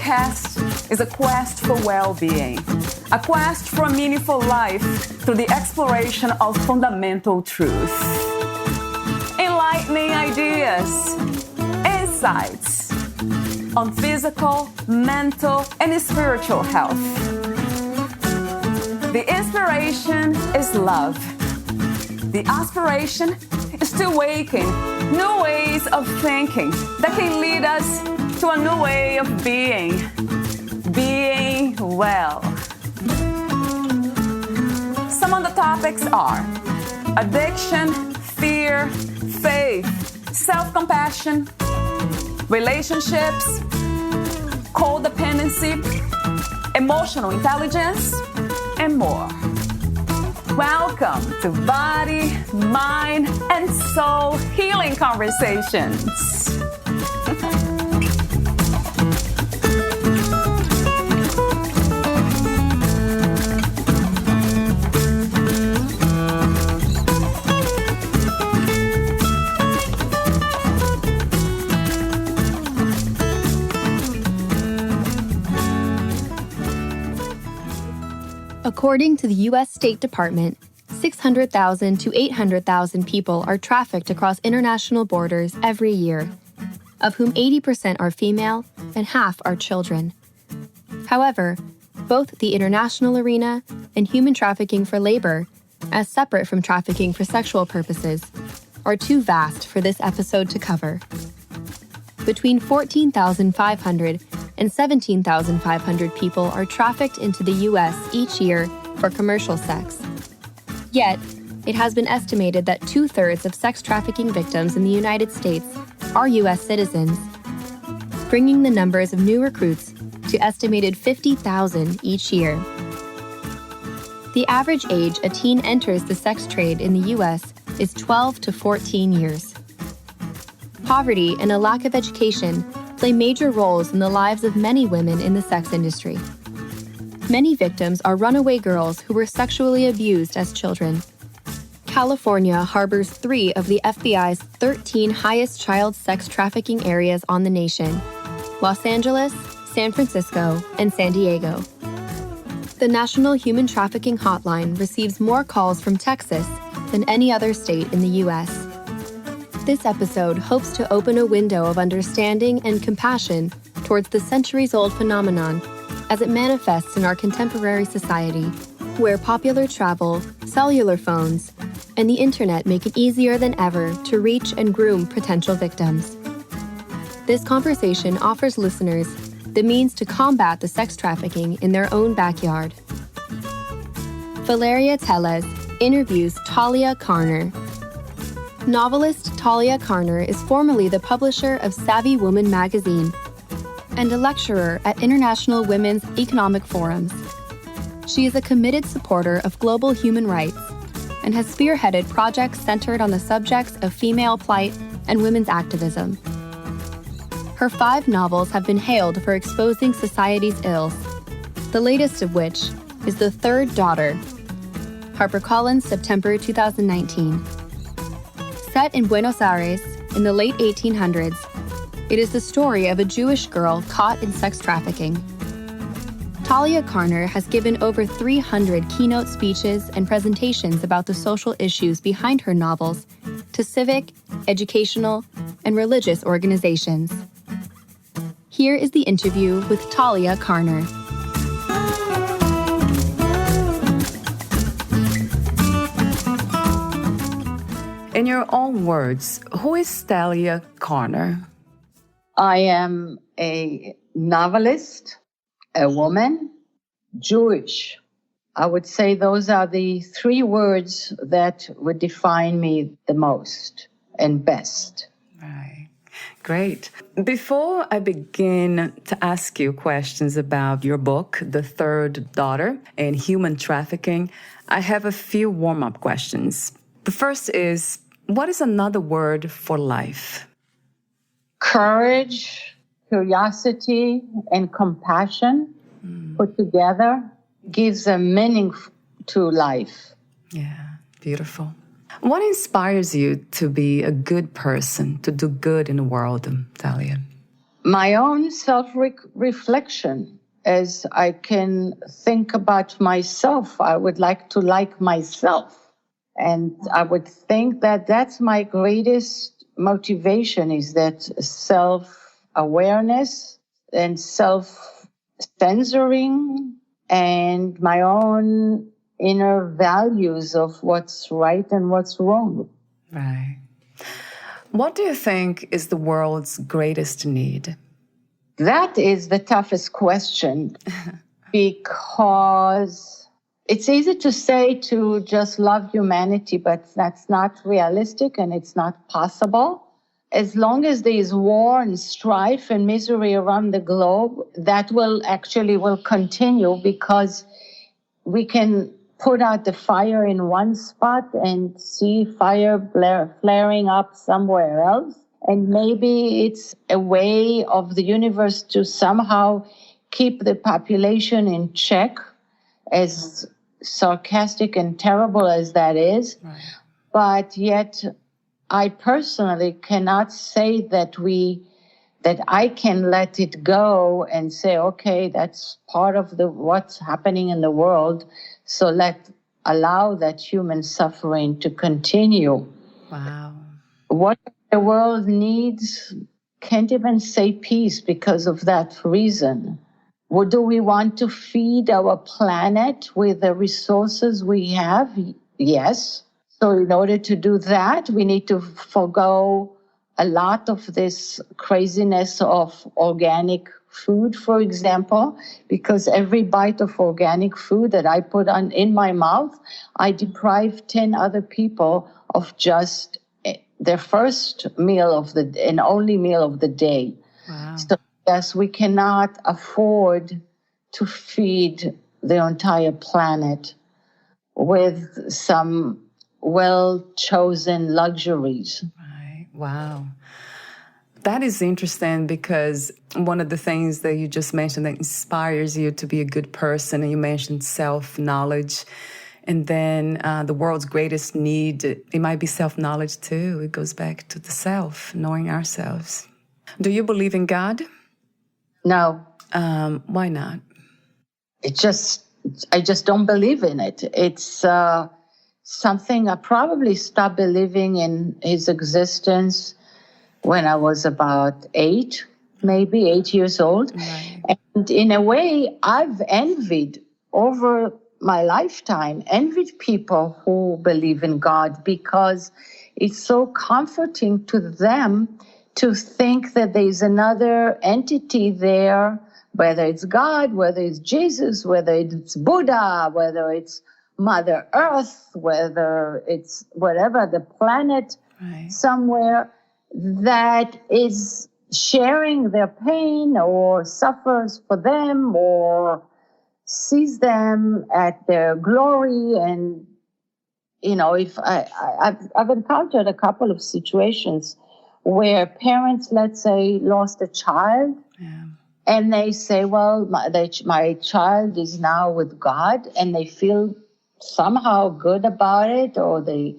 podcast is a quest for well-being, a quest for a meaningful life through the exploration of fundamental truth. Enlightening ideas, insights on physical, mental, and spiritual health. The inspiration is love. The aspiration is to awaken new ways of thinking that can lead us to a new way of being well. Some of the topics are addiction, fear, faith, self-compassion, relationships, codependency, emotional intelligence, and more. Welcome to Body, Mind, and Soul Healing Conversations. According to the U.S. State Department, 600,000 to 800,000 people are trafficked across international borders every year, of whom 80% are female and half are children. However, both the international arena and human trafficking for labor, as separate from trafficking for sexual purposes, are too vast for this episode to cover. Between 14,500 and 17,500 people are trafficked into the U.S. each year for commercial sex. Yet, it has been estimated that 2/3 of sex trafficking victims in the United States are U.S. citizens, bringing the numbers of new recruits to estimated 50,000 each year. The average age a teen enters the sex trade in the U.S. is 12 to 14 years. Poverty and a lack of education play major roles in the lives of many women in the sex industry. Many victims are runaway girls who were sexually abused as children. California harbors 3 of the FBI's 13 highest child sex trafficking areas on the nation: Los Angeles, San Francisco, and San Diego. The National Human Trafficking Hotline receives more calls from Texas than any other state in the U.S. This episode hopes to open a window of understanding and compassion towards the centuries-old phenomenon as it manifests in our contemporary society, where popular travel, cellular phones, and the internet make it easier than ever to reach and groom potential victims. This conversation offers listeners the means to combat the sex trafficking in their own backyard. Valeria Tellez interviews Talia Carner. Novelist Talia Carner is formerly the publisher of Savvy Woman magazine and a lecturer at International Women's Economic Forums. She is a committed supporter of global human rights and has spearheaded projects centered on the subjects of female plight and women's activism. Her 5 novels have been hailed for exposing society's ills, the latest of which is The Third Daughter, HarperCollins, September 2019. Set in Buenos Aires in the late 1800s, it is the story of a Jewish girl caught in sex trafficking. Talia Carner has given over 300 keynote speeches and presentations about the social issues behind her novels to civic, educational, and religious organizations. Here is the interview with Talia Carner. In your own words, who is Talia Carner? I am a novelist, a woman, Jewish. I would say those are the 3 words that would define me the most and best. Right. Great. Before I begin to ask you questions about your book, The Third Daughter and Human Trafficking, I have a few warm-up questions. The first is, what is another word for life? Courage, curiosity, and compassion put together gives a meaning to life. Yeah, beautiful. What inspires you to be a good person, to do good in the world, Talia? my own self-reflection. As I can think about myself, I would like myself. And I would think that that's my greatest motivation, is that self-awareness and self-censoring and my own inner values of what's right and what's wrong. Right. What do you think is the world's greatest need? That is the toughest question because it's easy to say to just love humanity, but that's not realistic and it's not possible. As long as there is war and strife and misery around the globe, that will continue, because we can put out the fire in one spot and see fire flaring up somewhere else. And maybe it's a way of the universe to somehow keep the population in check, as sarcastic and terrible as that is. Right. But yet I personally cannot say that I can let it go and say, okay, that's part of what's happening in the world, so allow that human suffering to continue. Wow. What the world needs, can't even say peace because of that reason. What do we want to feed our planet with the resources we have? Yes. So in order to do that, we need to forgo a lot of this craziness of organic food, for example, because every bite of organic food that I put in my mouth, I deprive 10 other people of just their first meal and only meal of the day. Wow. So yes, we cannot afford to feed the entire planet with some well-chosen luxuries. Right. Wow. That is interesting, because one of the things that you just mentioned that inspires you to be a good person, and you mentioned self-knowledge, and then the world's greatest need, it might be self-knowledge too. It goes back to the self, knowing ourselves. Do you believe in God? No. Why not? I just don't believe in it. It's something I probably stopped believing in his existence when I was about 8 years old. Right. And in a way, I've envied over my lifetime, people who believe in God, because it's so comforting to them to think that there's another entity there, whether it's God, whether it's Jesus, whether it's Buddha, whether it's Mother Earth, whether it's whatever, the planet somewhere that is sharing their pain or suffers for them or sees them at their glory. And, if I've encountered a couple of situations where parents, let's say, lost a child. Yeah. And they say, well, my child is now with God, and they feel somehow good about it, or they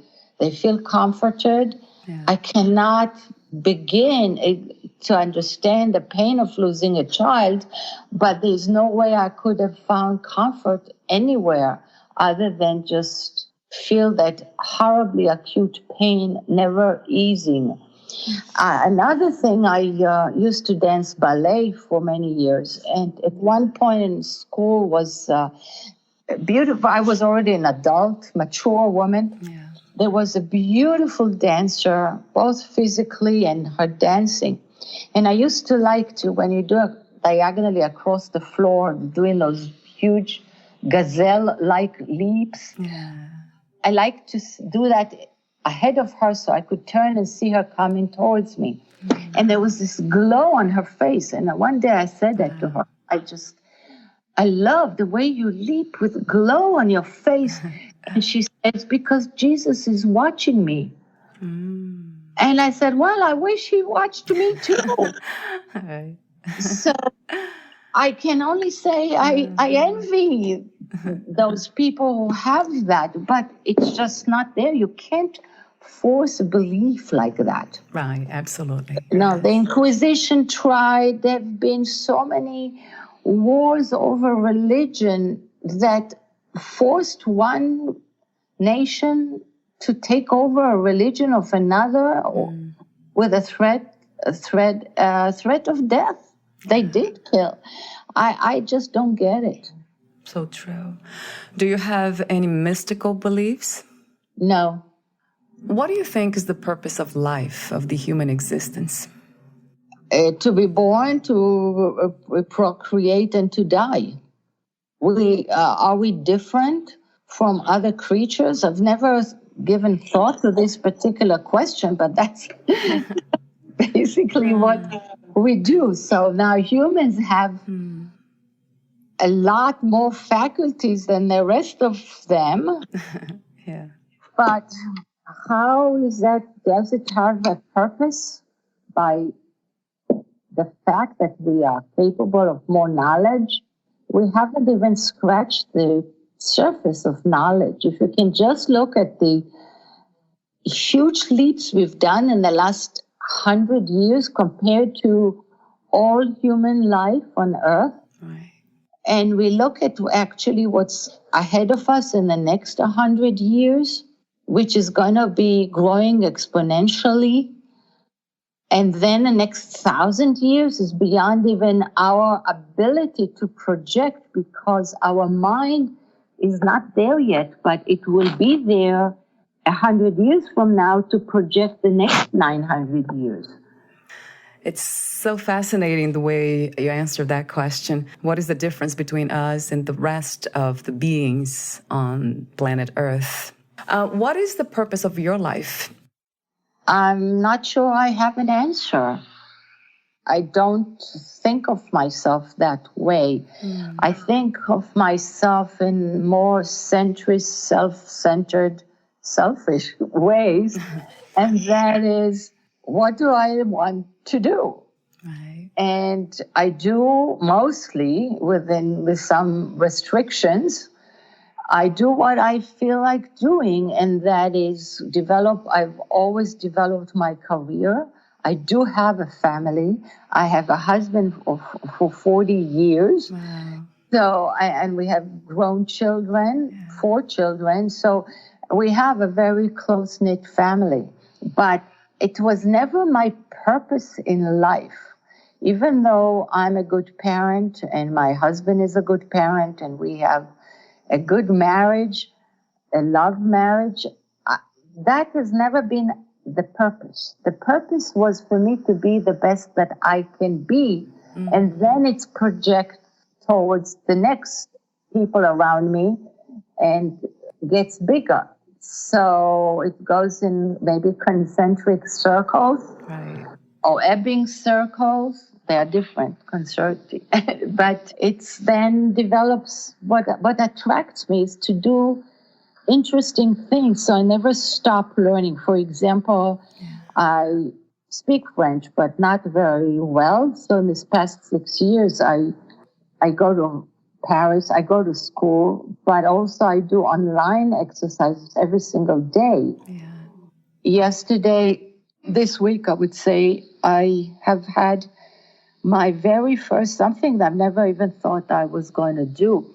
feel comforted. Yeah. I cannot begin to understand the pain of losing a child, but there's no way I could have found comfort anywhere other than just feel that horribly acute pain never easing. Another thing, I used to dance ballet for many years, and at one point in school was beautiful. I was already an adult, mature woman. Yeah. There was a beautiful dancer, both physically and her dancing. And I used to like to, when you do it diagonally across the floor, doing those huge gazelle-like leaps, I like to do that ahead of her so I could turn and see her coming towards me. Mm-hmm. And there was this glow on her face. And one day I said that to her. I love the way you leap with glow on your face. And she said, it's because Jesus is watching me. Mm. And I said, well, I wish he watched me too. So I can only say I envy those people who have that, but it's just not there. You can't force belief like that. Right, absolutely. No, the Inquisition tried. There have been so many wars over religion that forced one nation to take over a religion of another with a threat of death. They did kill. I just don't get it. So true. Do you have any mystical beliefs? No. What do you think is the purpose of life, of the human existence? To be born, to procreate, and to die. Are we different from other creatures? I've never given thought to this particular question, but that's basically what we do. So now humans have a lot more faculties than the rest of them. Yeah. But how is that? Does it have a purpose? By the fact that we are capable of more knowledge, we haven't even scratched the surface of knowledge. If you can just look at the huge leaps we've done in the last 100 years compared to all human life on Earth, Right. and we look at actually what's ahead of us in the next 100 years, which is going to be growing exponentially, and then the next 1,000 years is beyond even our ability to project, because our mind is not there yet, but it will be there 100 years from now to project the next 900 years. It's so fascinating the way you answered that question. What is the difference between us and the rest of the beings on planet Earth? What is the purpose of your life? I'm not sure I have an answer. I don't think of myself that way. I think of myself in more centrist, self-centered, selfish ways. And that is, what do I want to do? Right. And I do mostly with some restrictions. I do what I feel like doing, and that is I've always developed my career. I do have a family. I have a husband for 40 years. Wow. So, and we have grown children, 4 children. So we have a very close-knit family. But it was never my purpose in life. Even though I'm a good parent and my husband is a good parent and we have a good marriage, a love marriage, that has never been the purpose. The purpose was for me to be the best that I can be, and then it's project towards the next people around me and gets bigger. So it goes in maybe concentric circles, Right. or ebbing circles. They are different, concerti. But it's then develops, what attracts me is to do interesting things. So I never stop learning. For example, I speak French, but not very well. So in this past 6 years, I go to Paris, I go to school, but also I do online exercises every single day. Yeah. This week, I would say, I have had my very first, something that I've never even thought I was going to do.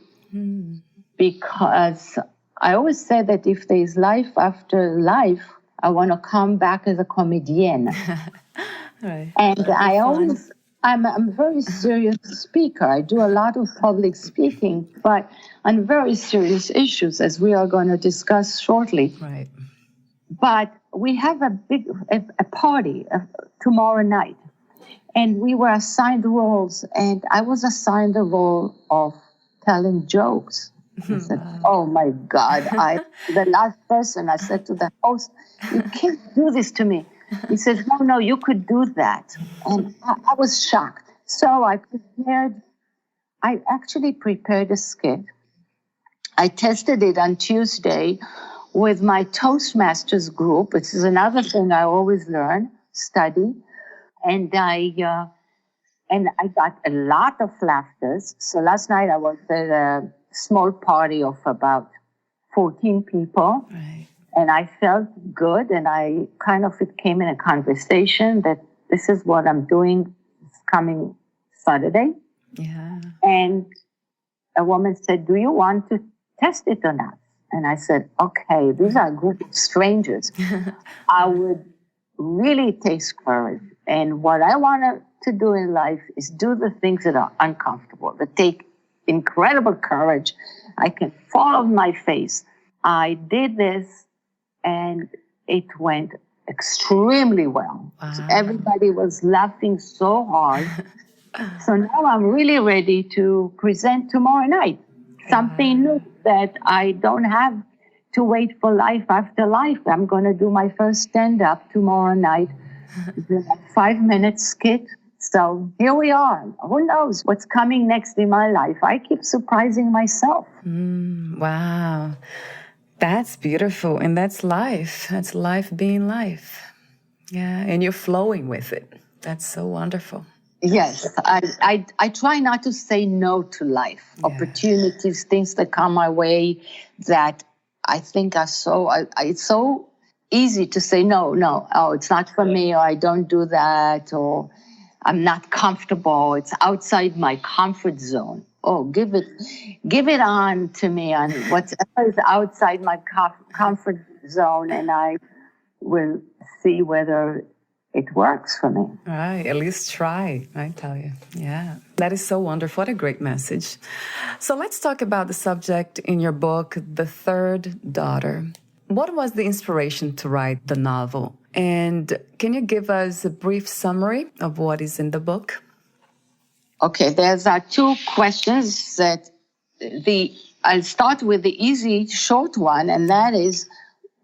Because I always say that if there's life after life, I want to come back as a comedienne. Right. And I'm a very serious speaker. I do a lot of public speaking, but on very serious issues, as we are going to discuss shortly. Right. But we have a party tomorrow night. And we were assigned roles, and I was assigned the role of telling jokes. I said, oh my God, the last person, I said to the host, you can't do this to me. He said, no, you could do that. And I was shocked. So I actually prepared a skit. I tested it on Tuesday with my Toastmasters group. This is another thing I always study. And I got a lot of laughters. So last night I was at a small party of about 14 people. Right. And I felt good, and it came in a conversation that this is what I'm doing this coming Saturday. Yeah. And a woman said, do you want to test it or not? And I said, okay, these are a group of strangers. I would really take courage. And what I want to do in life is do the things that are uncomfortable, that take incredible courage. I can fall on my face. I did this, and it went extremely well. Wow. So everybody was laughing so hard. So now I'm really ready to present tomorrow night. Something new that I don't have to wait for life after life. I'm going to do my first stand-up tomorrow night. It's a 5-minute skit. So here we are. Who knows what's coming next in my life? I keep surprising myself. Wow. That's beautiful. And that's life. That's life being life. Yeah. And you're flowing with it. That's so wonderful. Yes. I try not to say no to life. Yeah. Opportunities, things that come my way that I think are it's so easy to say no. Oh, it's not for me, or I don't do that, or I'm not comfortable. It's outside my comfort zone. Oh, give it on to me on whatever is outside my comfort zone, and I will see whether it works for me. Right. At least try, I tell you. Yeah. That is so wonderful. What a great message. So let's talk about the subject in your book, The Third Daughter. What was the inspiration to write the novel? And can you give us a brief summary of what is in the book? Okay, there's two questions that I'll start with the easy, short one, and that is,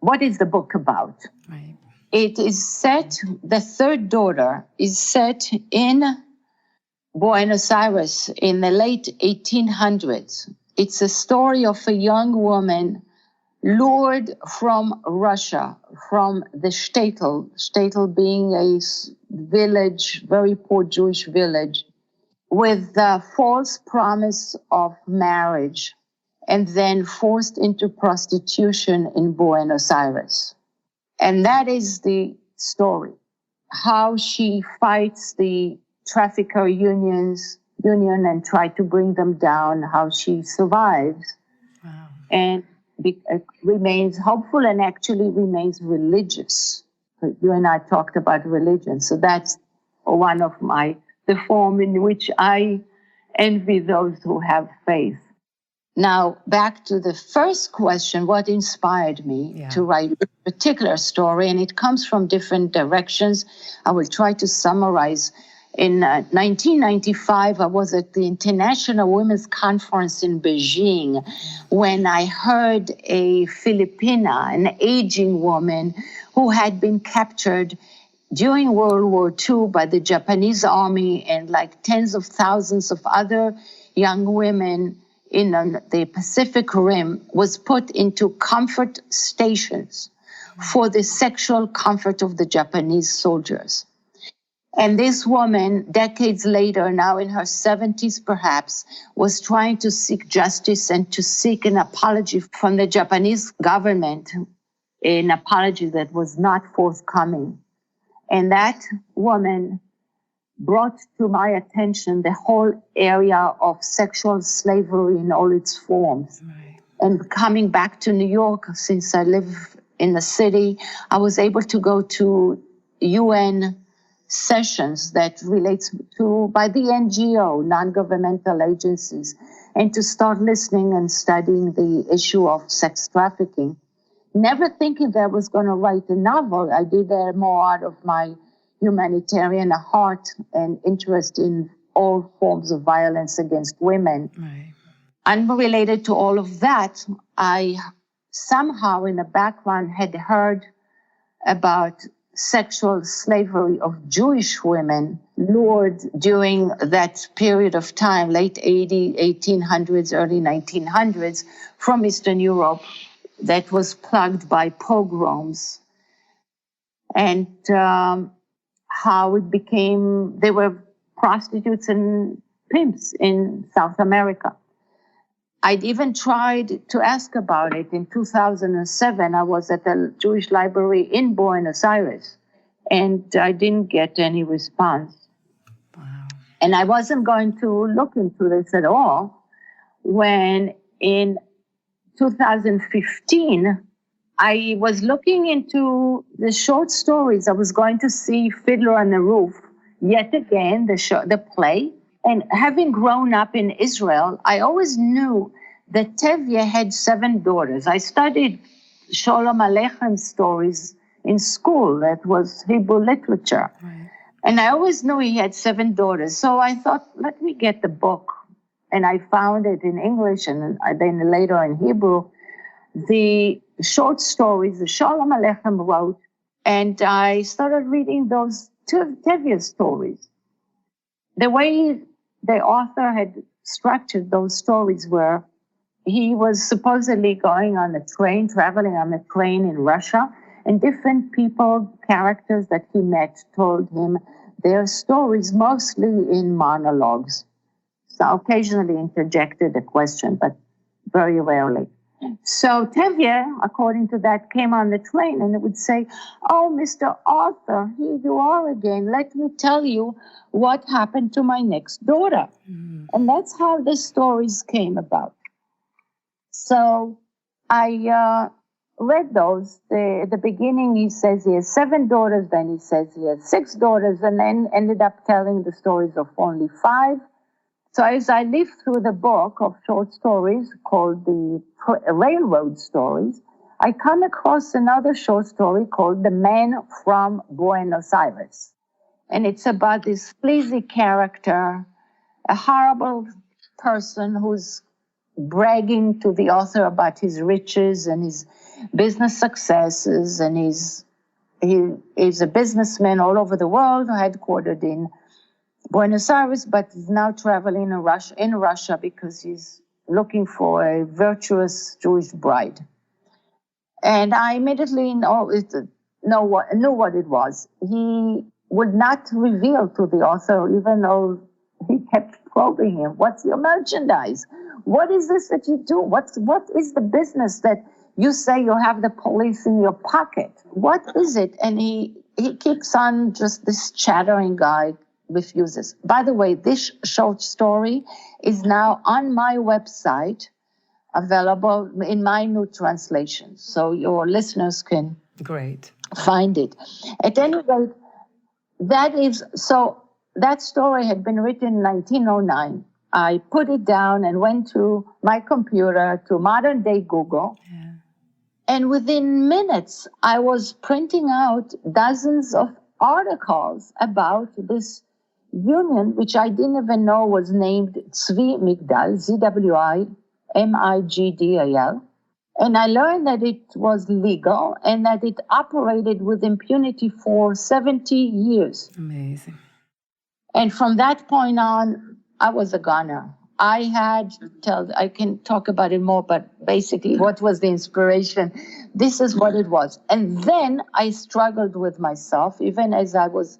what is the book about? Right. It is set, The Third Daughter is set in Buenos Aires in the late 1800s. It's a story of a young woman lured from Russia, from the shtetl being a village, very poor Jewish village, with the false promise of marriage, and then forced into prostitution in Buenos Aires. And that is the story, how she fights the trafficker union and try to bring them down, how she survives. Wow. And remains hopeful and actually remains religious. You and I talked about religion. So that's one of the form in which I envy those who have faith. Now, back to the first question, what inspired me to write a particular story? And it comes from different directions. I will try to summarize. In 1995, I was at the International Women's Conference in Beijing when I heard a Filipina, an aging woman who had been captured during World War II by the Japanese army, and like tens of thousands of other young women in the Pacific Rim, was put into comfort stations for the sexual comfort of the Japanese soldiers. And this woman, decades later, now in her 70s perhaps, was trying to seek justice and to seek an apology from the Japanese government, an apology that was not forthcoming. And that woman brought to my attention the whole area of sexual slavery in all its forms. Right. And coming back to New York, since I live in the city, I was able to go to UN sessions that relates to, by the NGO, non-governmental agencies, and to start listening and studying the issue of sex trafficking. Never thinking that I was going to write a novel. I did that more out of my humanitarian heart and interest in all forms of violence against women. Right. Unrelated to all of that, I somehow in the background had heard about sexual slavery of Jewish women lured during that period of time, late 1800s, early 1900s, from Eastern Europe, that was plagued by pogroms. And how it became, they were prostitutes and pimps in South America. I'd even tried to ask about it in 2007. I was at the Jewish library in Buenos Aires, and I didn't get any response. Wow. And I wasn't going to look into this at all when in 2015, I was looking into the short stories. I was going to see Fiddler on the Roof, yet again, the play. And having grown up in Israel, I always knew that Tevye had 7 daughters. I studied Sholem Aleichem's stories in school. That was Hebrew literature. Right. And I always knew he had 7 daughters. So I thought, let me get the book. And I found it in English and then later in Hebrew. The short stories the Sholem Aleichem wrote, and I started reading those Tevye stories. The way the author had structured those stories were he was supposedly going on a train, traveling on a train in Russia, and different people, characters that he met, told him their stories mostly in monologues. So occasionally interjected a question, but very rarely. So Tevye, according to that, came on the train and it would say, "Oh, Mr. Arthur, here you are again. Let me tell you what happened to my next daughter." And that's how the stories came about. So I read those. At the beginning, he says he has 7 daughters, then he says he has 6 daughters, and then ended up telling the stories of only 5. So as I lived through the book of short stories called the Railroad Stories, I come across another short story called The Man from Buenos Aires. And it's about this sleazy character, a horrible person who's bragging to the author about his riches and his business successes. And he's a businessman all over the world, headquartered in Buenos Aires, but is now traveling in Russia because he's looking for a virtuous Jewish bride. And I immediately knew what it was. He would not reveal to the author, even though he kept probing him, "What's your merchandise? What is this that you do? What is the business that you say you have the police in your pocket? What is it?" And he keeps on just this chattering guy. Refuses. By the way, this short story is now on my website, available in my new translation, so your listeners can find it. At any rate, that story had been written in 1909. I put it down and went to my computer, to modern day Google. Yeah. And within minutes, I was printing out dozens of articles about this union, which I didn't even know was named Zwi Migdal, Zwimigdal. And I learned that it was legal and that it operated with impunity for 70 years. Amazing. And from that point on, I was a goner. I can talk about it more, but basically what was the inspiration? This is what it was. And then I struggled with myself, even as I was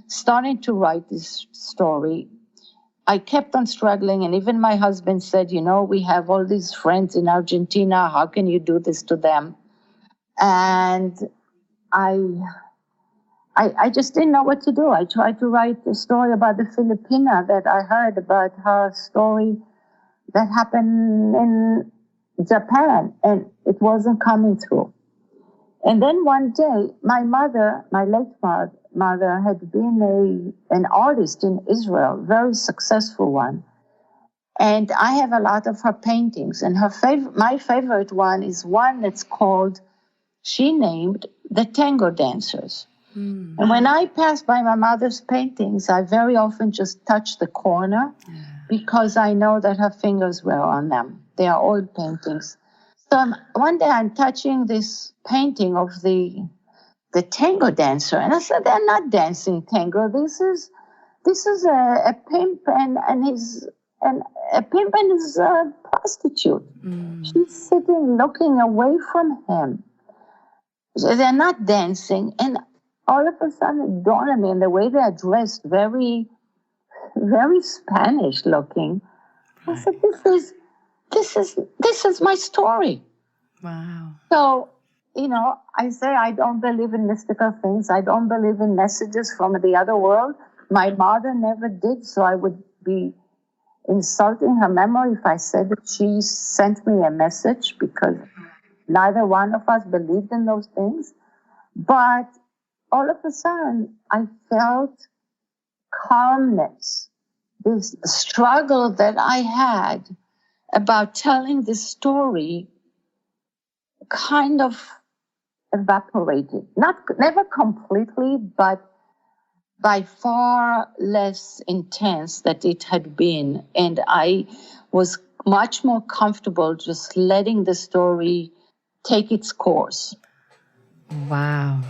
starting to write this story. I kept on struggling, and even my husband said, "We have all these friends in Argentina. How can you do this to them?" And I just didn't know what to do. I tried to write a story about the Filipina that I heard about her story that happened in Japan, and it wasn't coming through. And then one day, my late mother, had been an artist in Israel, very successful one. And I have a lot of her paintings. And my favorite one is one that's she named The Tango Dancers. Mm. And when I pass by my mother's paintings, I very often just touch the corner because I know that her fingers were on them. They are old paintings. So one day I'm touching this painting of the tango dancer, and I said, "They're not dancing tango. This is a pimp and a prostitute." Mm. She's sitting, looking away from him. So they're not dancing, and all of a sudden it dawned on me, and the way they're dressed, very, very Spanish looking. I said, this is my story. Wow. So, I say I don't believe in mystical things. I don't believe in messages from the other world. My mother never did, so I would be insulting her memory if I said that she sent me a message, because neither one of us believed in those things. But all of a sudden, I felt calmness, this struggle that I had about telling this story kind of evaporated. Never completely, but by far less intense than it had been. And I was much more comfortable just letting the story take its course. Wow.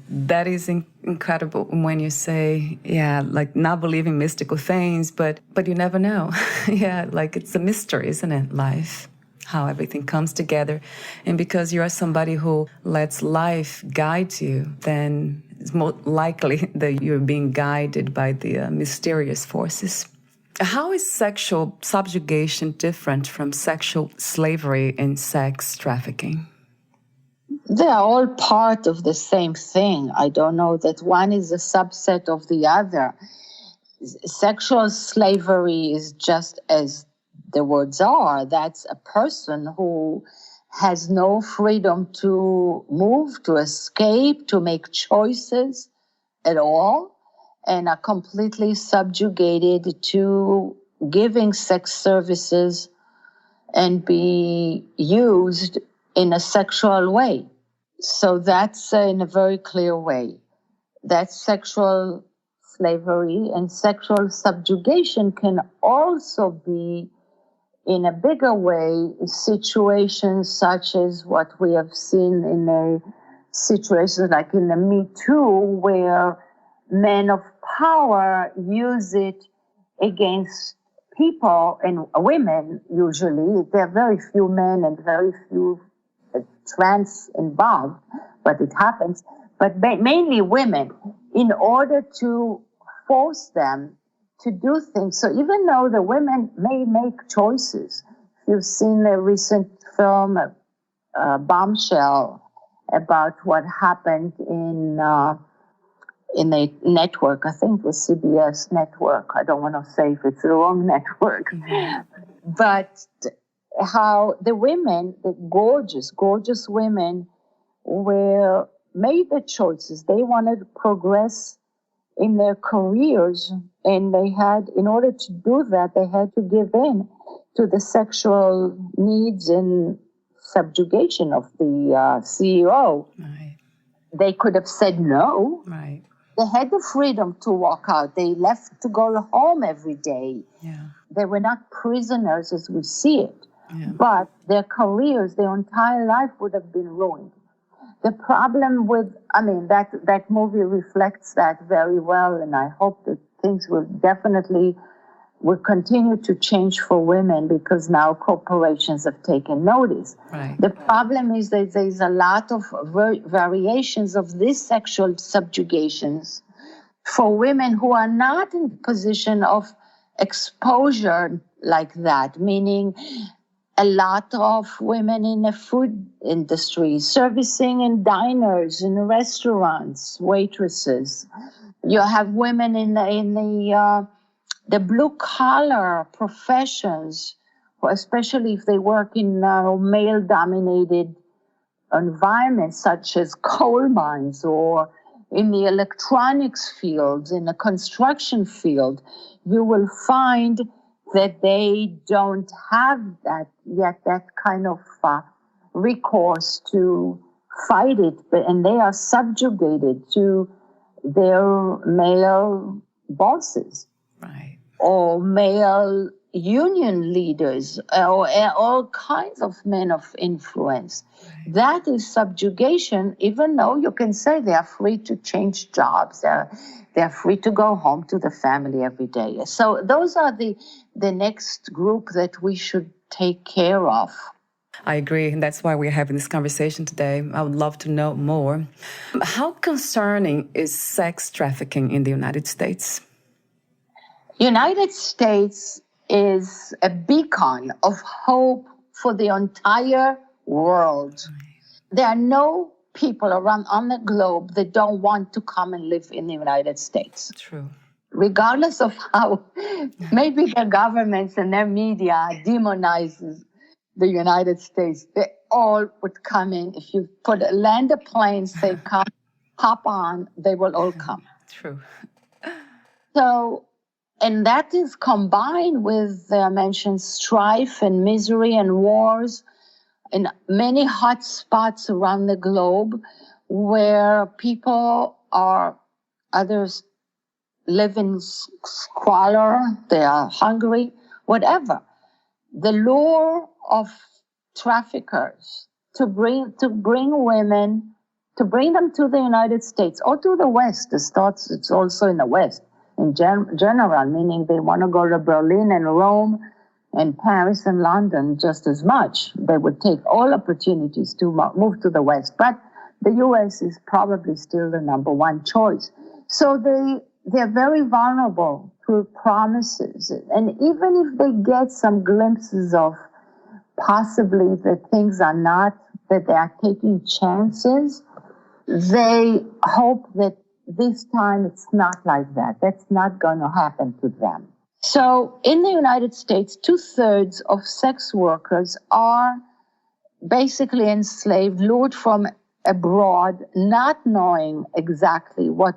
That is incredible when you say, yeah, like not believing mystical things, but you never know. Yeah, like it's a mystery, isn't it? Life, how everything comes together. And because you are somebody who lets life guide you, then it's more likely that you're being guided by the mysterious forces. How is sexual subjugation different from sexual slavery and sex trafficking? They are all part of the same thing. I don't know that one is a subset of the other. Sexual slavery is just as the words are. That's a person who has no freedom to move, to escape, to make choices at all, and are completely subjugated to giving sex services and be used in a sexual way. So that's in a very clear way. That's sexual slavery, and sexual subjugation can also be, in a bigger way, situations such as what we have seen in a situation like in the Me Too, where men of power use it against people, and women usually. There are very few men and very few trans involved, but it happens. But mainly women, in order to force them to do things. So even though the women may make choices, you've seen the recent film, Bombshell, about what happened in a network. I think it was CBS network. I don't want to say if it's the wrong network. Mm-hmm. But how the women, the gorgeous women, made the choices. They wanted to progress in their careers, and in order to do that, they had to give in to the sexual needs and subjugation of the CEO. Right. They could have said no. Right. They had the freedom to walk out. They left to go home every day. Yeah. They were not prisoners as we see it. Yeah. But their careers, their entire life would have been ruined. The problem that movie reflects that very well, and I hope that things will continue to change for women, because now corporations have taken notice. Right. The problem is that there's a lot of variations of these sexual subjugations for women who are not in position of exposure like that, meaning a lot of women in the food industry, servicing in diners, in restaurants, waitresses. You have women in the blue collar professions, especially if they work in male-dominated environments such as coal mines or in the electronics fields, in the construction field. You will find that they don't have that kind of recourse to fight it, and they are subjugated to their male bosses. Right. Or male union leaders, or all kinds of men of influence. Right. That is subjugation, even though you can say they are free to change jobs. They're free to go home to the family every day. So those are the next group that we should take care of. I agree, and that's why we're having this conversation today. I would love to know more. How concerning is sex trafficking in the United States? United States is a beacon of hope for the entire world. There are no people around on the globe that don't want to come and live in the United States. True. Regardless of how maybe their governments and their media demonizes the United States, they all would come in. If you land a plane, say, come, hop on, they will all come. True. So, and that is combined with, I mentioned, strife and misery and wars in many hot spots around the globe where people are, others live in squalor, they are hungry, whatever. The lure of traffickers to bring women, to bring them to the United States or to the West. It's also in the West in general, meaning they want to go to Berlin and Rome and Paris and London just as much. They would take all opportunities to move to the West, but the U.S. is probably still the number one choice. So they're very vulnerable to promises. And even if they get some glimpses of possibly that things are not, that they are taking chances, they hope that this time it's not like that. That's not going to happen to them. So in the United States, 2/3 of sex workers are basically enslaved, lured from abroad, not knowing exactly what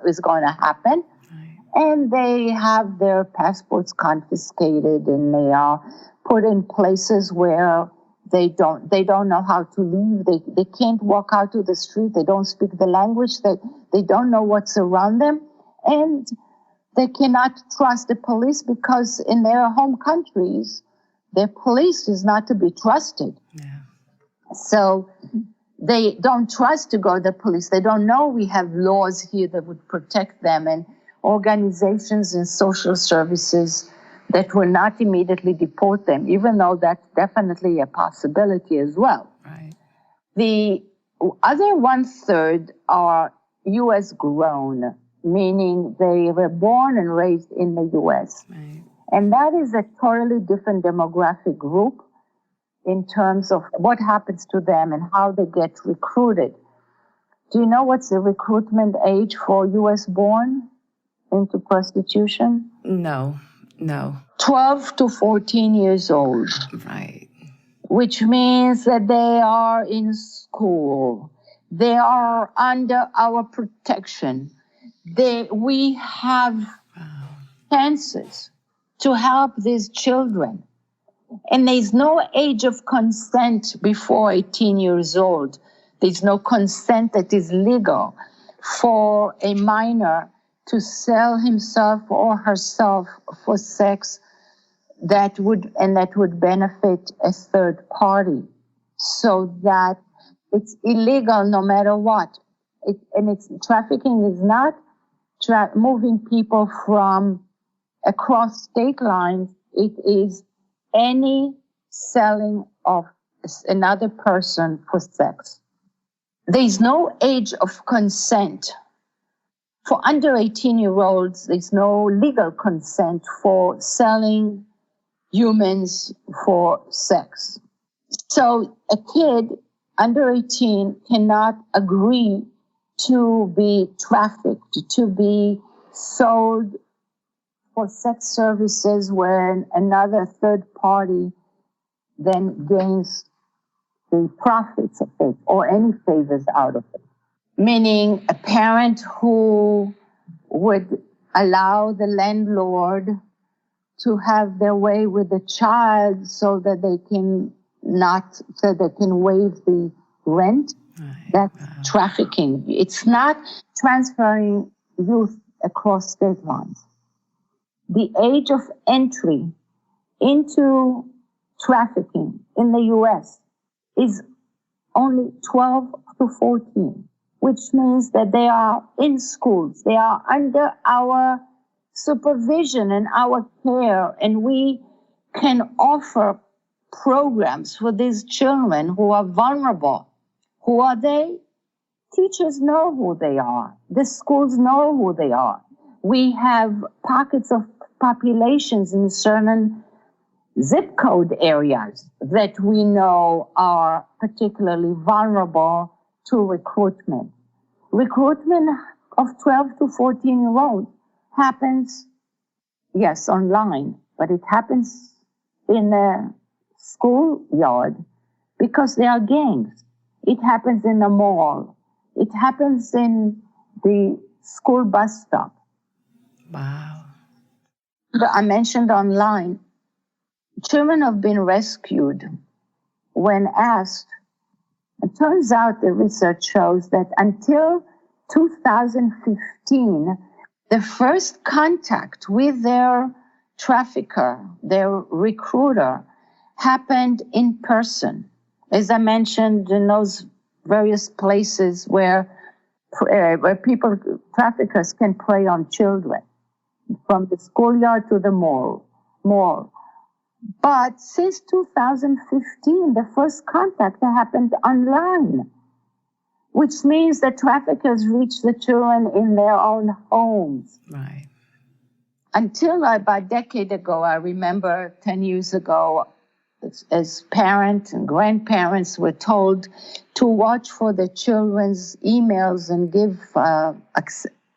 is going to happen. Right. And they have their passports confiscated, and they are put in places where they don't know how to leave. They can't walk out to the street. They don't speak the language. They don't know what's around them. And they cannot trust the police because in their home countries, their police is not to be trusted. Yeah. So they don't trust to go to the police. They don't know we have laws here that would protect them, and organizations and social services that will not immediately deport them, even though that's definitely a possibility as well. Right. The other 1/3 are U.S. grown, meaning they were born and raised in the U.S. Right. And that is a totally different demographic group in terms of what happens to them and how they get recruited. Do you know what's the recruitment age for U.S. born into prostitution? No. 12 to 14 years old. Right. Which means that they are in school. They are under our protection. We have chances to help these children. And there's no age of consent before 18 years old. There's no consent that is legal for a minor to sell himself or herself for sex that would benefit a third party. So that it's illegal no matter what. Trafficking is not moving people from across state lines. It is any selling of another person for sex. There is no age of consent. For under 18-year-olds, there's no legal consent for selling humans for sex. So a kid under 18 cannot agree to be trafficked, to be sold for sex services when another third party then gains the profits of it or any favors out of it. Meaning a parent who would allow the landlord to have their way with the child so that they can waive the rent. Right. That's trafficking. It's not transferring youth across state lines. The age of entry into trafficking in the U.S. is only 12 to 14, which means that they are in schools. They are under our supervision and our care, and we can offer programs for these children who are vulnerable. Who are they? Teachers know who they are. The schools know who they are. We have pockets of populations in certain zip code areas that we know are particularly vulnerable to recruitment. Recruitment of 12 to 14-year-olds happens, yes, online, but it happens in a schoolyard because there are gangs. It happens in a mall. It happens in the school bus stop. Wow. I mentioned online. Children have been rescued when asked. It turns out the research shows that until 2015, the first contact with their trafficker, their recruiter, happened in person. As I mentioned, in those various places where traffickers can prey on children, from the schoolyard to the mall. But since 2015, the first contact happened online, which means that traffickers reach the children in their own homes. Right. Until about a decade ago, I remember 10 years ago, as parents and grandparents were told to watch for the children's emails and give a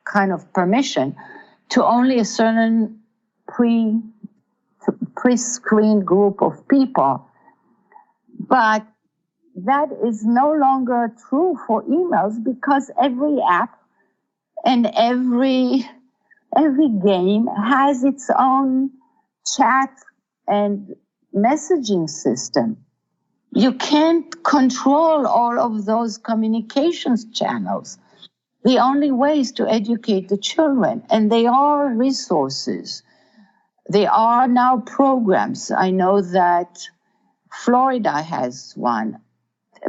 kind of permission to only a certain pre-screened group of people. But that is no longer true for emails because every app and every game has its own chat and messaging system. You can't control all of those communications channels. The only way is to educate the children, and they are resources. There are now programs. I know that Florida has one.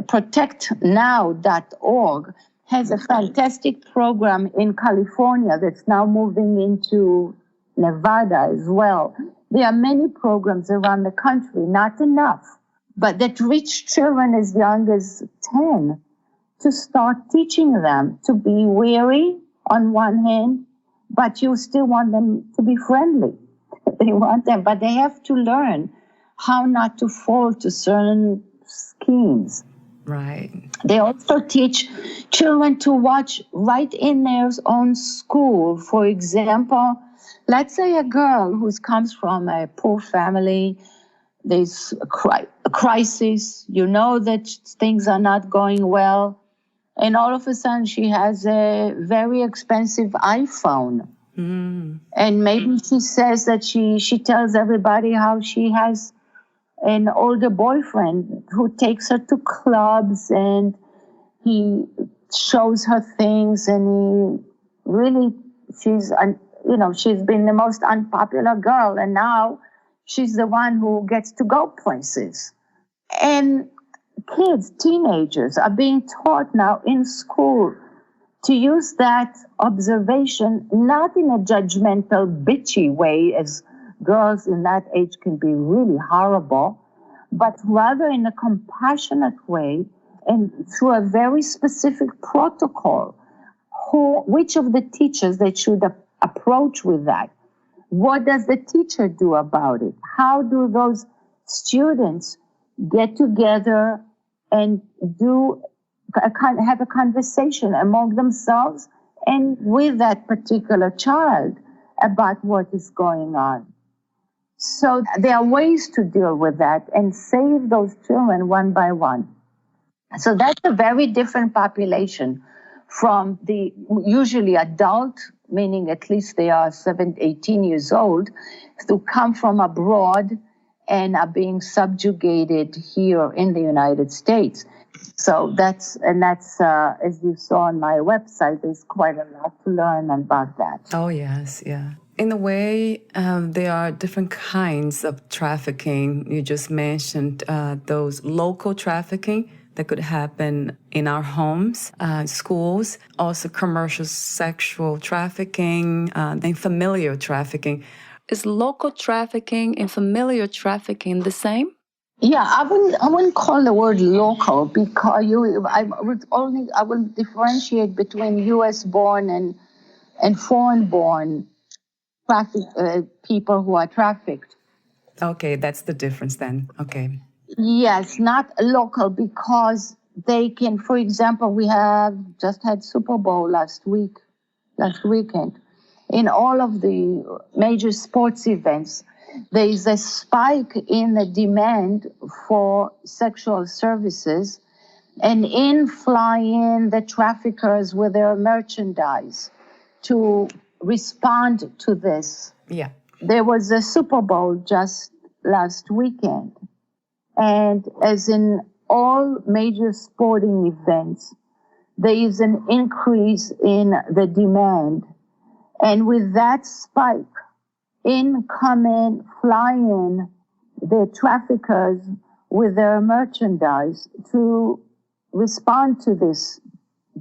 ProtectNow.org has a fantastic program in California that's now moving into Nevada as well. There are many programs around the country, not enough, but that reach children as young as 10 to start teaching them to be wary on one hand, but you still want them to be friendly. They want them, but they have to learn how not to fall to certain schemes. Right. They also teach children to watch right in their own school. For example, let's say a girl who comes from a poor family, there's a crisis, you know that things are not going well, and all of a sudden she has a very expensive iPhone. Mm. And maybe she says that she tells everybody how she has an older boyfriend who takes her to clubs and he shows her things, and he really, she's been the most unpopular girl, and now she's the one who gets to go places. And kids, teenagers are being taught now in school to use that observation not in a judgmental, bitchy way, as girls in that age can be really horrible, but rather in a compassionate way and through a very specific protocol. Which of the teachers they should approach with that? What does the teacher do about it? How do those students get together and have a conversation among themselves and with that particular child about what is going on? So there are ways to deal with that and save those children one by one. So that's a very different population from the usually adult, meaning at least they are 18 years old, who come from abroad and are being subjugated here in the United States. So that's as you saw on my website, there's quite a lot to learn about that. Oh, yes, yeah. In a way, there are different kinds of trafficking. You just mentioned those local trafficking that could happen in our homes, schools, also commercial sexual trafficking, and familiar trafficking. Is local trafficking and familiar trafficking the same? Yeah, I wouldn't call the word local because I will differentiate between U.S. born and foreign born people who are trafficked. Okay, that's the difference then. Okay. Yes, not local, because they can, for example, we have just had Super Bowl last weekend. In all of the major sports events, there is a spike in the demand for sexual services, and in fly in the traffickers with their merchandise to respond to this. Yeah. There was a Super Bowl just last weekend. And as in all major sporting events, there is an increase in the demand. And with that spike, fly in the traffickers with their merchandise to respond to this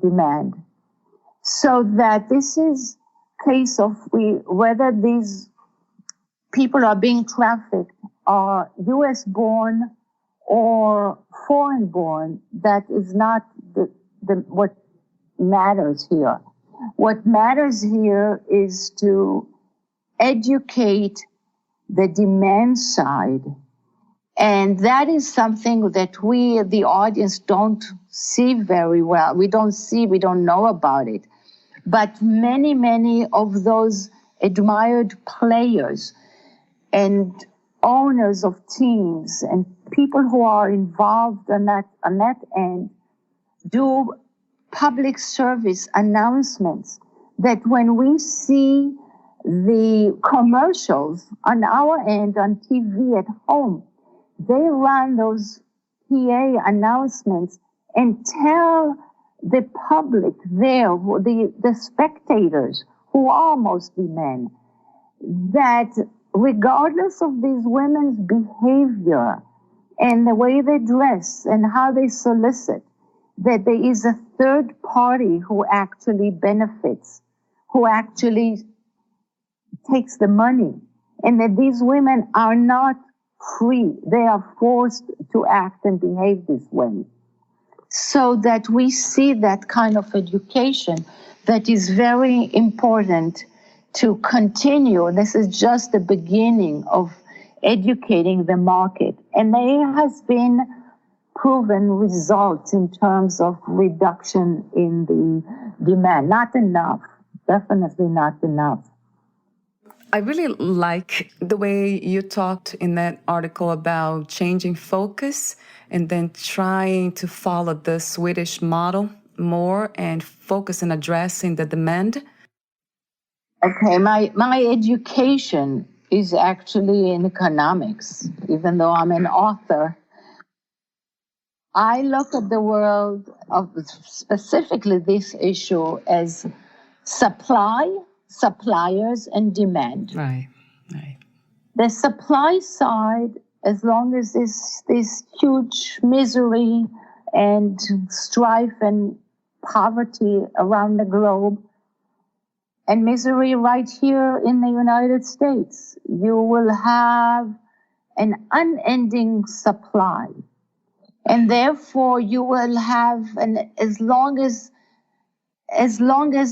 demand. So that this is case of whether these people are being trafficked are U.S. born or foreign born, that is not what matters here. What matters here is to educate the demand side. And that is something that we, the audience, don't see very well. We don't know about it. But many of those admired players and owners of teams and people who are involved on that end do public service announcements that when we see the commercials on our end on TV at home, they run those PA announcements and tell the public there, the spectators, who are mostly men, that regardless of these women's behavior and the way they dress and how they solicit, that there is a third party who actually benefits, who actually takes the money, and that these women are not free. They are forced to act and behave this way. So that we see that kind of education that is very important to continue. This is just the beginning of educating the market. And there has been proven results in terms of reduction in the demand. Not enough, definitely not enough. I really like the way you talked in that article about changing focus and then trying to follow the Swedish model more and focus on addressing the demand. Okay, my education is actually in economics, even though I'm an author. I look at the world of specifically this issue as supply, suppliers, and demand. Right. The supply side, as long as this huge misery and strife and poverty around the globe, and misery right here in the United States, you will have an unending supply. And therefore you will have, as long as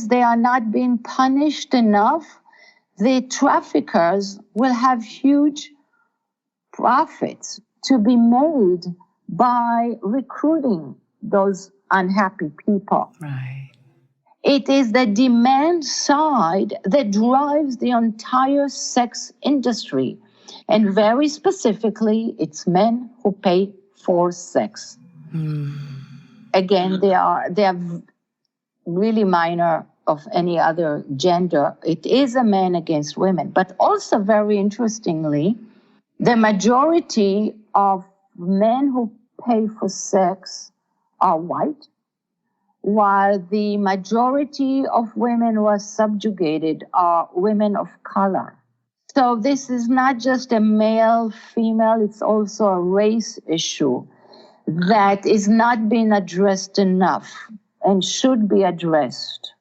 they are not being punished enough, the traffickers will have huge profits to be made by recruiting those unhappy people. Right. It is the demand side that drives the entire sex industry. And very specifically, it's men who pay for sex. Again, they are really minor of any other gender. It is a man against women. But also, very interestingly, the majority of men who pay for sex are white, while the majority of women who are subjugated are women of color. So this is not just a male-female, it's also a race issue that is not being addressed enough and should be addressed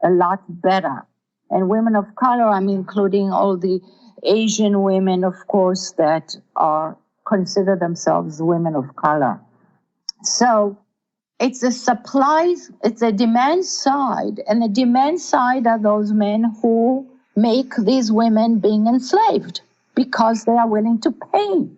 a lot better. And women of color, I'm including all the Asian women, of course, that consider themselves women of color. So it's a supply, it's a demand side, and the demand side are those men who make these women being enslaved because they are willing to pay.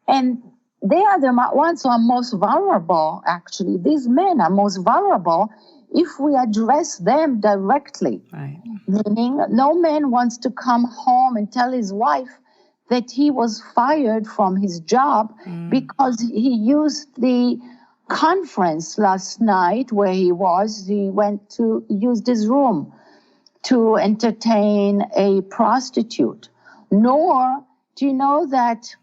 And they are the ones who are most vulnerable, actually. These men are most vulnerable if we address them directly. Right. Meaning, no man wants to come home and tell his wife that he was fired from his job because he used the conference last night where he went to use his room to entertain a prostitute. Nor do you know that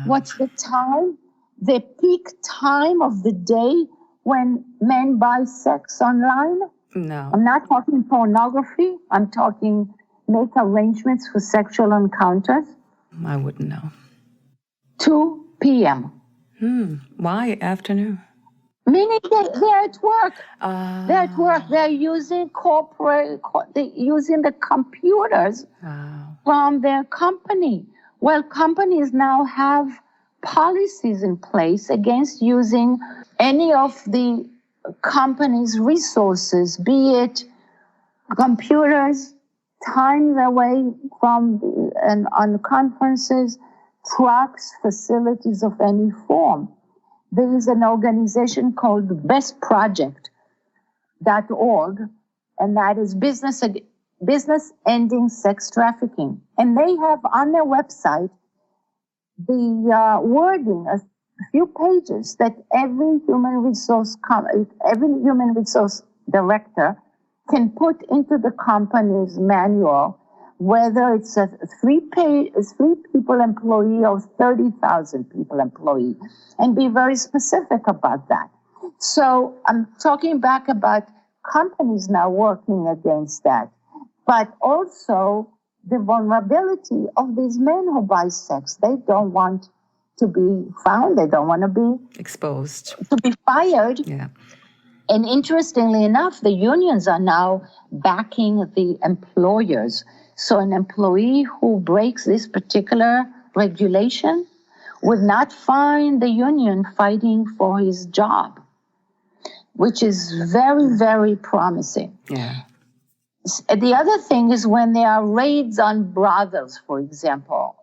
what's the time? The peak time of the day when men buy sex online? No. I'm not talking pornography. I'm talking make arrangements for sexual encounters. I wouldn't know. 2 p.m. Why afternoon? Meaning they're at work. They're at work. They're using they're using the computers from their company. Well, companies now have policies in place against using any of the company's resources, be it computers, time away from and on conferences, trucks, facilities of any form. There is an organization called bestproject.org, and that is business ending sex trafficking. And they have on their website the wording, a few pages that every human resource director can put into the company's manual, whether it's a three people employee or 30,000 people employee, and be very specific about that. So I'm talking back about companies now working against that, but also the vulnerability of these men who buy sex. They don't want to be found. They don't want to be exposed, to be fired. Yeah. And interestingly enough, the unions are now backing the employers. So an employee who breaks this particular regulation would not find the union fighting for his job, which is very, very promising. Yeah. The other thing is when there are raids on brothels, for example,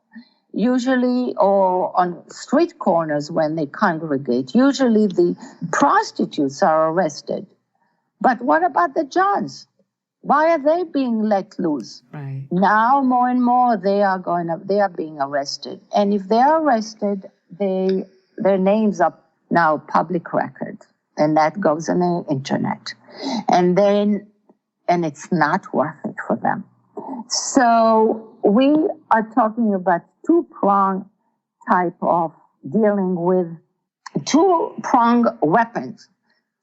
usually, or on street corners when they congregate, usually the prostitutes are arrested. But what about the Johns? Why are they being let loose? Right. Now, more and more, they are being arrested. And if they're arrested, their names are now public record. And that goes on the internet. And it's not worth it for them. So we are talking about two-pronged type of dealing with two-pronged weapons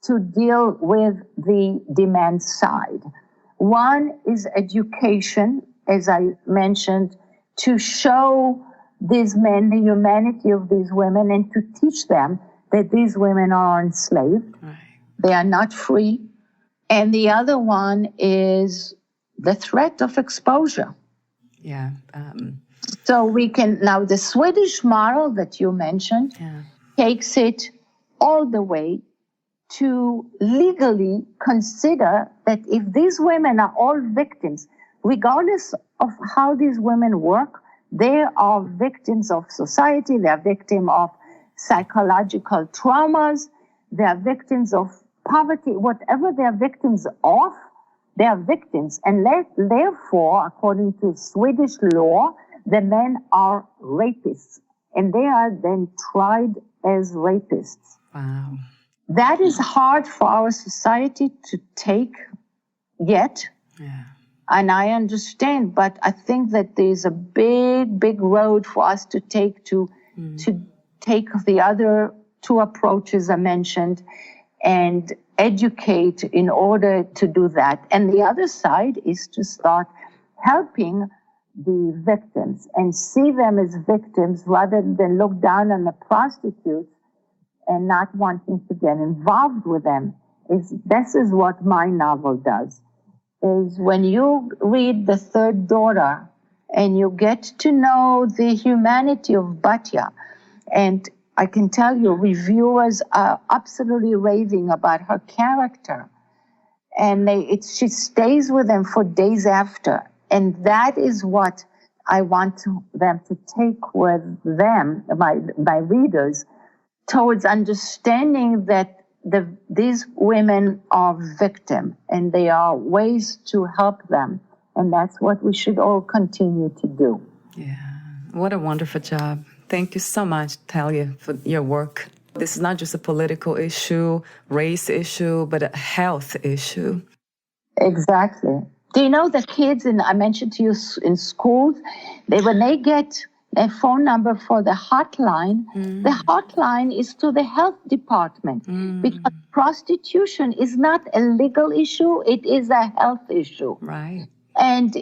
to deal with the demand side. One is education, as I mentioned, to show these men the humanity of these women and to teach them that these women are enslaved. Right. They are not free. And the other one is the threat of exposure. Yeah. So we can, now the Swedish model that you mentioned takes it all the way to legally consider that if these women are all victims, regardless of how these women work, they are victims of society, they are victims of psychological traumas, they are victims of poverty, whatever they are victims of, they are victims. And therefore, according to Swedish law, the men are rapists. And they are then tried as rapists. Wow. That is hard for our society to take yet. Yeah. And I understand, but I think that there's a big, big road for us to take to take the other two approaches I mentioned and educate in order to do that. And the other side is to start helping the victims and see them as victims rather than look down on the prostitutes and not wanting to get involved with them. This is what my novel does, is when you read The Third Daughter and you get to know the humanity of Batya, and I can tell you, reviewers are absolutely raving about her character. And she stays with them for days after. And that is what I want them to take with them, my readers, towards understanding that these women are victims and there are ways to help them. And that's what we should all continue to do. Yeah, what a wonderful job. Thank you so much, Talia, for your work. This is not just a political issue, race issue, but a health issue. Exactly. Do you know the kids, I mentioned to you in schools, when they get a phone number for the hotline, the hotline is to the health department because prostitution is not a legal issue, it is a health issue. Right. And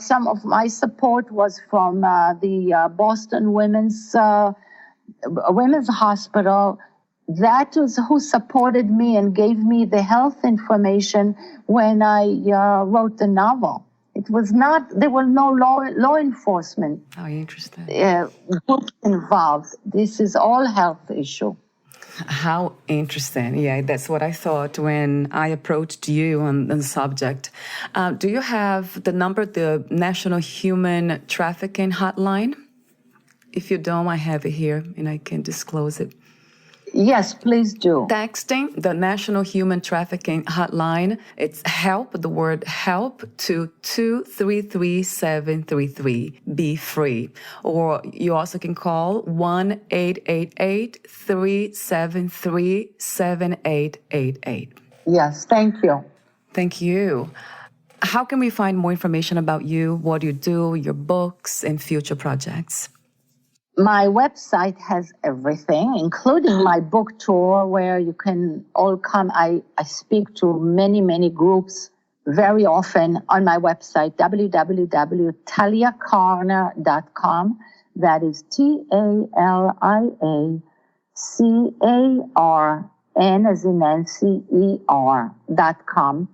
some of my support was from the Boston Women's Hospital. That was who supported me and gave me the health information when I wrote the novel. It was not, there were no law enforcement groups involved. This is all health issue. How interesting. Yeah, that's what I thought when I approached you on the subject. Do you have the number, the National Human Trafficking Hotline? If you don't, I have it here and I can disclose it. Yes, please do. Texting the National Human Trafficking Hotline. It's help, the word help, to 233733. Be free. Or you also can call 1-888-373-7888. Yes, thank you. Thank you. How can we find more information about you, what you do, your books, and future projects? My website has everything, including my book tour, where you can all come. I speak to many, many groups very often on my website, www.taliacarner.com. That is TALIACARN as in Nancy, ER.com.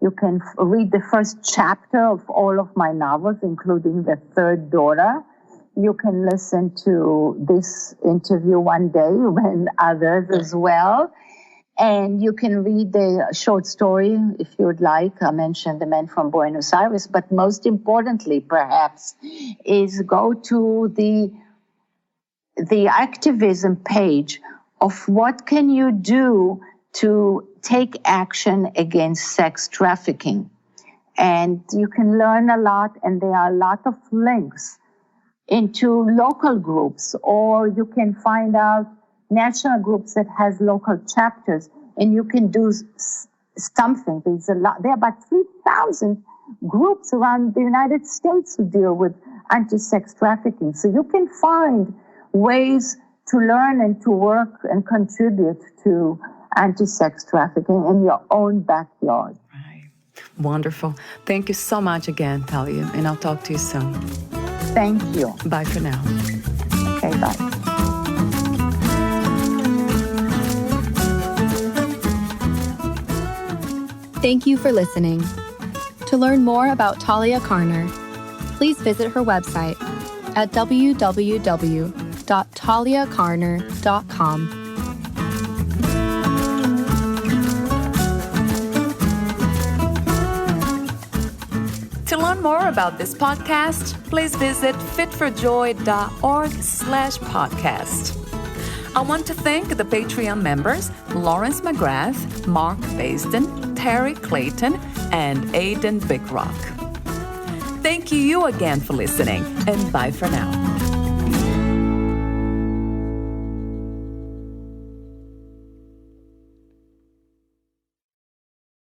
You can read the first chapter of all of my novels, including The Third Daughter. You can listen to this interview one day and others as well. And you can read the short story if you would like. I mentioned The Man from Buenos Aires. But most importantly, perhaps, is go to the activism page of what can you do to take action against sex trafficking. And you can learn a lot, and there are a lot of links into local groups, or you can find out national groups that has local chapters, and you can do something. There's a lot. There are about 3,000 groups around the United States who deal with anti-sex trafficking. So you can find ways to learn and to work and contribute to anti-sex trafficking in your own backyard. Right. Wonderful. Thank you so much again, Talia, and I'll talk to you soon. Thank you. Bye for now. Okay, bye. Thank you for listening. To learn more about Talia Carner, please visit her website at www.taliacarner.com. To learn more about this podcast, please visit fitforjoy.org/podcast. I want to thank the Patreon members, Lawrence McGrath, Mark Basden, Terry Clayton, and Aidan Bickrock. Thank you again for listening, and bye for now.